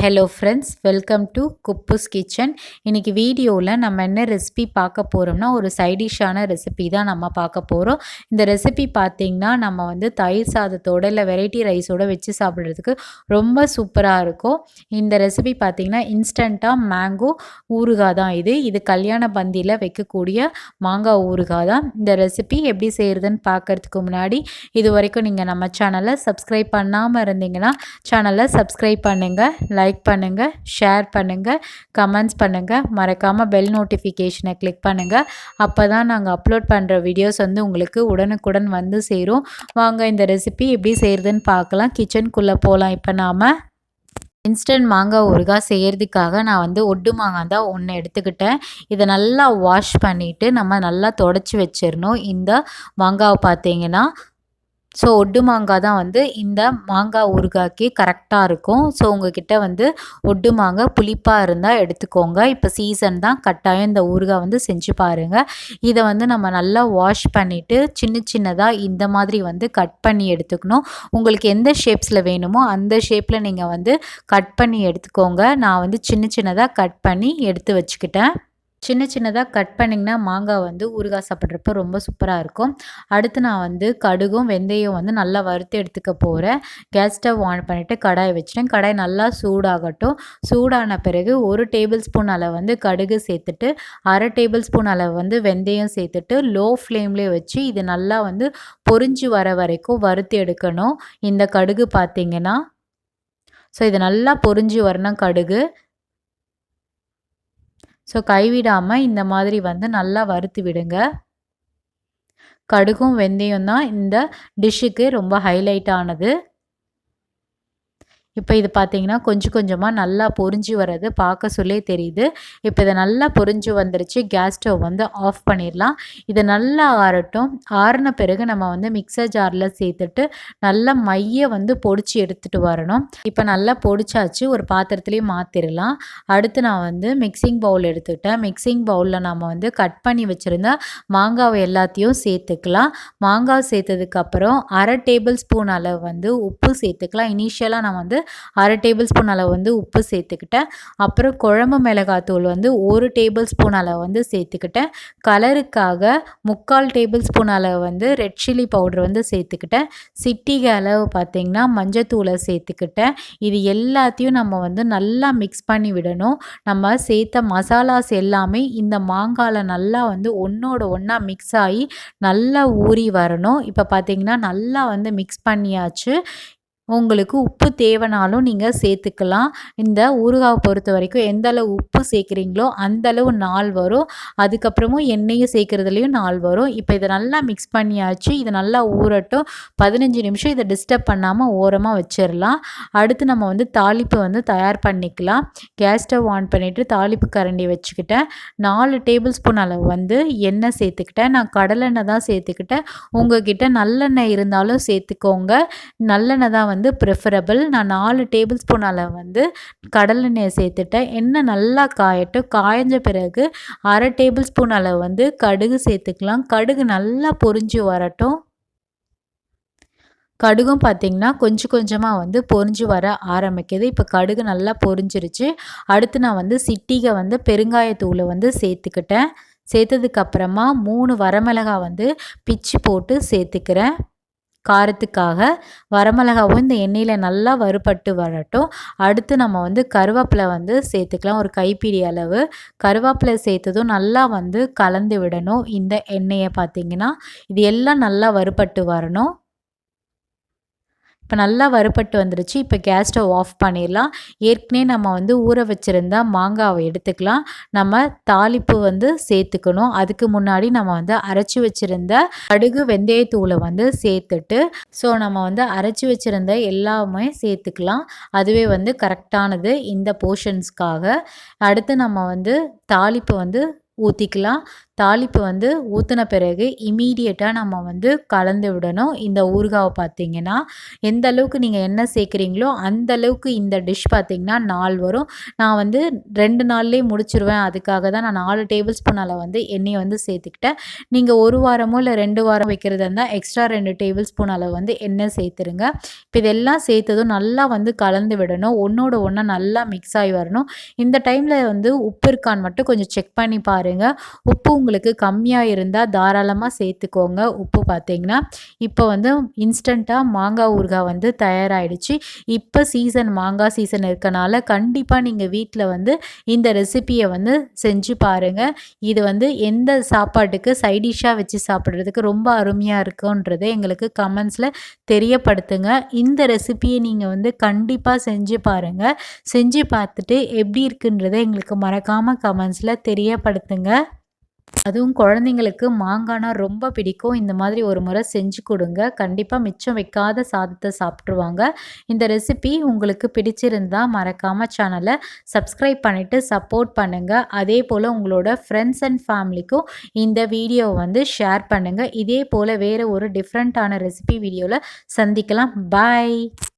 Hello friends, welcome to Kuppus kitchen. இன்றைக்கி வீடியோவில் நம்ம என்ன ரெசிபி பார்க்க போகிறோம்னா, ஒரு சைடிஷான ரெசிபி தான் நம்ம பார்க்க போகிறோம். இந்த ரெசிபி பார்த்திங்கன்னா நம்ம வந்து தயிர் சாதத்தோடு இல்லை வெரைட்டி ரைஸோடு வச்சு சாப்பிட்றதுக்கு ரொம்ப சூப்பராக இருக்கும். இந்த ரெசிபி பார்த்திங்கன்னா இன்ஸ்டண்ட்டாக மேங்கோ ஊறுகாய் தான் இது கல்யாண பந்தியில் வைக்கக்கூடிய மாங்காய் ஊறுகாய் தான். இந்த ரெசிபி எப்படி செய்கிறதுன்னு பார்க்குறதுக்கு முன்னாடி இது வரைக்கும் நீங்கள் நம்ம சேனலை சப்ஸ்கிரைப் பண்ணாமல் இருந்தீங்கன்னா சேனலை சப்ஸ்கிரைப் பண்ணுங்கள், லைக் பண்ணுங்கள், ஷேர் பண்ணுங்கள், கமெண்ட்ஸ் பண்ணுங்கள், மறக்காமல் பெல் நோட்டிஃபிகேஷனை கிளிக் பண்ணுங்கள். அப்போ தான் நாங்கள் அப்லோட் பண்ணுற வீடியோஸ் வந்து உங்களுக்கு உடனுக்குடன் வந்து சேரும். வாங்க இந்த ரெசிபி எப்படி செய்கிறதுன்னு பார்க்கலாம். கிச்சனுக்குள்ளே போகலாம். இப்போ நாம் இன்ஸ்டன்ட் மாங்காய் ஊறுகாய் செய்கிறதுக்காக நான் வந்து ஒட்டு மாங்காய் தான் ஒன்று எடுத்துக்கிட்டேன். இதை நல்லா வாஷ் பண்ணிவிட்டு நம்ம நல்லா தொடச்சி வச்சிடணும். இந்த மாங்காவை பார்த்தீங்கன்னா ஒட்டு மாங்காய் தான் வந்து இந்த மாங்காய் ஊறுகாய்க்கு கரெக்டாக இருக்கும். உங்ககிட்ட வந்து ஒட்டு மாங்காய் புளிப்பாக இருந்தால் எடுத்துக்கோங்க. இப்போ சீசன் தான், கட்டாயம் இந்த ஊறுகாய் வந்து செஞ்சு பாருங்கள். இதை வந்து நம்ம நல்லா வாஷ் பண்ணிவிட்டு சின்னதாக இந்த மாதிரி வந்து கட் பண்ணி எடுத்துக்கணும். உங்களுக்கு எந்த ஷேப்ஸில் வேணுமோ அந்த ஷேப்பில் நீங்கள் வந்து கட் பண்ணி எடுத்துக்கோங்க. நான் வந்து சின்னதாக கட் பண்ணி எடுத்து வச்சுக்கிட்டேன். சின்னதாக கட் பண்ணிங்கன்னா மாங்காய் வந்து ஊறுகாய் சாப்பிட்றப்ப ரொம்ப சூப்பராக இருக்கும். அடுத்து நான் வந்து கடுகும் வெந்தயம் வந்து நல்லா வறுத்து எடுத்துக்க போகிறேன். கேஸ் ஸ்டவ் ஆன் பண்ணிவிட்டு கடாயை வச்சுட்டேன். கடாய் நல்லா சூடாகட்டும். சூடான பிறகு 1 டேபிள் ஸ்பூன் அளவு வந்து கடுகு சேர்த்துட்டு 1/2 டேபிள் ஸ்பூன் அளவு வந்து வெந்தயம் சேர்த்துட்டு லோ ஃப்ளேம்லேயே வச்சு இது நல்லா வந்து பொரிஞ்சு வர வரைக்கும் வறுத்து எடுக்கணும். இந்த கடுகு பார்த்திங்கன்னா இது நல்லா பொரிஞ்சு வரணும் கடுகு. கைவிடாமல் இந்த மாதிரி வந்து நல்லா வறுத்து விடுங்க. கடுகும் வெந்தயம் தான் இந்த டிஷ்ஷுக்கு ரொம்ப ஹைலைட் ஆனது. இப்போ இது பார்த்தீங்கன்னா கொஞ்சமாக நல்லா பொரிஞ்சு வர்றது பார்க்க சொல்லே தெரியுது. இப்போ இதை நல்லா பொரிஞ்சு வந்துருச்சு. கேஸ் ஸ்டவ் வந்து ஆஃப் பண்ணிடலாம். இதை நல்லா ஆறட்டும். ஆறின பிறகு நம்ம வந்து மிக்சர் ஜாரில் சேர்த்துட்டு நல்லா மைய வந்து பொடிச்சு எடுத்துகிட்டு வரணும். இப்போ நல்லா பொடிச்சாச்சு. ஒரு பாத்திரத்துலேயும் மாற்றிடலாம். அடுத்து நான் வந்து மிக்சிங் பவுல் எடுத்துக்கிட்டேன். மிக்சிங் பவுலில் நம்ம வந்து கட் பண்ணி வச்சுருந்த மாங்காவை எல்லாத்தையும் சேர்த்துக்கலாம். மாங்காய் சேர்த்ததுக்கப்புறம் 1/2 டேபிள் ஸ்பூன் அளவு வந்து உப்பு சேர்த்துக்கலாம். இனிஷியலாக நான் வந்து 1/2 டேபிள் ஸ்பூன் அளவு வந்து உப்பு சேர்த்துக்கிட்டேன். அப்புறம் குழம்பு மிளகாத்தூள் வந்து 1 டேபிள் ஸ்பூன் அளவு வந்து சேர்த்துக்கிட்டேன். கலருக்காக 3/4 டேபிள் ஸ்பூன் அளவு வந்து ரெட் சில்லி பவுடர் வந்து சேர்த்துக்கிட்டேன். சிட்டிகை அளவு பார்த்திங்கன்னா மஞ்சத்தூளை சேர்த்துக்கிட்டேன். இது எல்லாத்தையும் நம்ம வந்து நல்லா மிக்ஸ் பண்ணி விடணும். நம்ம சேர்த்த மசாலாஸ் எல்லாமே இந்த மாங்காயில் நல்லா வந்து ஒன்றோட ஒன்றா மிக்ஸ் ஆகி நல்லா ஊறி வரணும். இப்போ பார்த்திங்கன்னா நல்லா வந்து மிக்ஸ் பண்ணியாச்சு. உங்களுக்கு உப்பு தேவைனாலும் நீங்கள் சேர்த்துக்கலாம். இந்த ஊறுகாவை பொறுத்த வரைக்கும் எந்த அளவு உப்பு சேர்க்குறீங்களோ அந்தளவு நாள் வரும். அதுக்கப்புறமும் எண்ணெயும் சேர்க்குறதுலையும் நாள் வரும். இப்போ இதை நல்லா மிக்ஸ் பண்ணியாச்சு. இது நல்லா ஊறட்டும். 15 நிமிஷம் இதை டிஸ்டர்ப் பண்ணாமல் ஓரமாக வச்சிடலாம். அடுத்து நம்ம வந்து தாளிப்பு வந்து தயார் பண்ணிக்கலாம். கேஸ் ஸ்டவ் ஆன் பண்ணிவிட்டு தாளிப்பு கரண்டி வச்சுக்கிட்டேன். 4 டேபிள் ஸ்பூன் அளவு வந்து எண்ணெய் சேர்த்துக்கிட்டேன். நான் கடலெண்ணெய் தான் சேர்த்துக்கிட்டேன். உங்கள்கிட்ட நல்லெண்ணெய் இருந்தாலும் சேர்த்துக்கோங்க. நல்லெண்ணெய் தான் வந்து ப்ரிஃபரபிள். நான் 4 டேபிள் ஸ்பூன் அளவு வந்து கடலெண்ணெயை சேர்த்துட்டேன். எண்ணெய் நல்லா காயட்டும். காய்ஞ்ச பிறகு 1/2 டேபிள் ஸ்பூன் அளவு வந்து கடுகு சேர்த்துக்கலாம். கடுகு நல்லா பொரிஞ்சு வரட்டும். கடுகும் பார்த்திங்கன்னா கொஞ்சமாக வந்து பொரிஞ்சு வர ஆரம்பிக்குது. இப்போ கடுகு நல்லா பொரிஞ்சிருச்சு. அடுத்து நான் வந்து சிட்டிகை வந்து பெருங்காயத்தூளை வந்து சேர்த்துக்கிட்டேன். சேர்த்ததுக்கப்புறமா 3 வரமிளகாய் வந்து பிச்சு போட்டு சேர்த்துக்கிறேன். காரத்துக்காக வரமிளகாவும் இந்த எண்ணெயில் நல்லா வறுபட்டு வரட்டும். அடுத்து நம்ம வந்து கருவேப்பிலை வந்து சேர்த்துக்கலாம். ஒரு கைப்பிடி அளவு கருவேப்பிலை சேர்த்ததும் நல்லா வந்து கலந்து விடணும். இந்த எண்ணெயை பார்த்திங்கன்னா இது எல்லாம் நல்லா வறுபட்டு வரணும். இப்போ நல்லா வறுபட்டு வந்துருச்சு. இப்போ கேஸ் ஸ்டவ் ஆஃப் பண்ணிடலாம். ஏற்கனவே நம்ம வந்து ஊற வச்சுருந்தா மாங்காவை எடுத்துக்கலாம். நம்ம தாளிப்பு வந்து சேர்த்துக்கணும். அதுக்கு முன்னாடி நம்ம வந்து அரைச்சி வச்சுருந்த கடுகு வெந்தயத்தூளை வந்து சேர்த்துட்டு நம்ம வந்து அரைச்சி வச்சுருந்த எல்லாமே சேர்த்துக்கலாம். அதுவே வந்து கரெக்டானது இந்த போர்ஷன்ஸ்க்காக. அடுத்து நம்ம வந்து தாளிப்பு வந்து ஊற்றிக்கலாம். தாளிப்பு வந்து ஊற்றின பிறகு இமீடியட்டாக நம்ம வந்து கலந்து விடணும். இந்த ஊறுகாவை பார்த்தீங்கன்னா எந்த அளவுக்கு நீங்கள் எண்ணெய் சேர்க்குறீங்களோ அந்த அளவுக்கு இந்த டிஷ் பார்த்தீங்கன்னா நாள் வரும். நான் வந்து 2 நாள்லேயே முடிச்சிருவேன். அதுக்காக தான் நான் 4 டேபிள் ஸ்பூன் அளவு வந்து எண்ணெயை வந்து சேர்த்துக்கிட்டேன். நீங்கள் 1 வாரமோ இல்லை 2 வாரம் வைக்கிறதா இருந்தால் எக்ஸ்ட்ரா 2 டேபிள் ஸ்பூன் அளவு வந்து எண்ணெய் சேர்த்துருங்க. இப்போ இதெல்லாம் சேர்த்ததும் நல்லா வந்து கலந்து விடணும். ஒன்றோட ஒன்றா நல்லா மிக்ஸ் ஆகி வரணும். இந்த டைமில் வந்து உப்பு இருக்கான்னு மட்டும் கொஞ்சம் செக் பண்ணி பாருங்கள். உப்பு உங்களுக்கு கம்மியாக இருந்தால் தாராளமாக சேர்த்துக்கோங்க. உப்பு பார்த்தீங்கன்னா இப்போ வந்து இன்ஸ்டண்ட்டாக மாங்காய் ஊறுகாய் வந்து தயாராகிடுச்சு. இப்போ மாங்காய் சீசன் இருக்கனால கண்டிப்பாக நீங்கள் வீட்டில் வந்து இந்த ரெசிப்பியை வந்து செஞ்சு பாருங்கள். இது வந்து எந்த சாப்பாட்டுக்கு சைடிஷ்ஷாக வச்சு சாப்பிட்றதுக்கு ரொம்ப அருமையாக இருக்குன்றதை எங்களுக்கு கமெண்ட்ஸில் தெரியப்படுத்துங்க. இந்த ரெசிப்பியை நீங்கள் வந்து கண்டிப்பாக செஞ்சு பாருங்கள். செஞ்சு பார்த்துட்டு எப்படி இருக்குன்றதை எங்களுக்கு மறக்காமல் கமெண்ட்ஸில் தெரியப்படுத்துங்க. அதுவும் குழந்தைங்களுக்கு மாங்கானா ரொம்ப பிடிக்கும். இந்த மாதிரி ஒரு முறை செஞ்சு கொடுங்க. கண்டிப்பாக மிச்சம் வைக்காத சாதத்தை சாப்பிட்ருவாங்க. இந்த ரெசிபி உங்களுக்கு பிடிச்சிருந்தா மறக்காமல் சேனலை சப்ஸ்கிரைப் பண்ணிவிட்டு சப்போர்ட் பண்ணுங்கள். அதே போல் உங்களோட ஃப்ரெண்ட்ஸ் அண்ட் ஃபேமிலிக்கும் இந்த வீடியோவை வந்து ஷேர் பண்ணுங்கள். இதே போல் வேறு ஒரு டிஃப்ரெண்ட்டான ரெசிபி வீடியோவில் சந்திக்கலாம். பாய்.